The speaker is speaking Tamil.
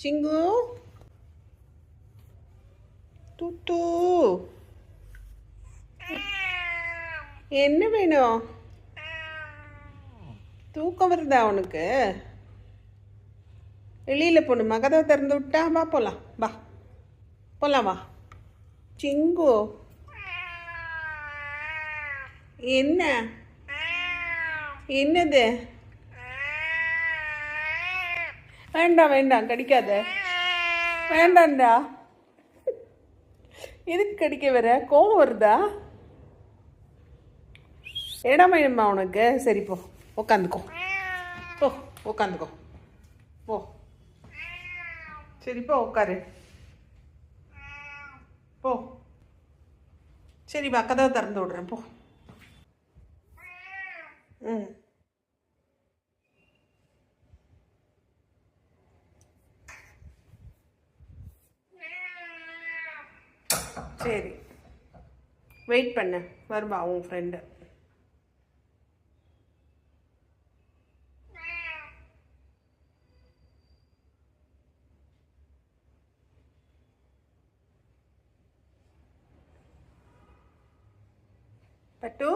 சிங்கு தூத்து என்ன வேணும்? தூக்கம் வருதா உனக்கு? வெளியில் போகணுமா? கதவை திறந்து விட்டா வா போகலாம். வா போகலாம் வா. சிங்கு என்ன என்னது? வேண்டாம் வேண்டாம், கடிக்காத. வேண்டாம்டா. எதுக்கு கடிக்க வர? கோவம் வருதா? இடம் வேணுமா உனக்கு? சரி போ, உக்காந்துக்கோ. போ உக்காந்துக்கோ. போ. சரி போ உட்காரு. போ. சரி வா, கதவை திறந்து விடுறேன். போ. ம் சரி, வெயிட் பண்ணு, வருவா உன் ஃப்ரெண்டு. பட்டு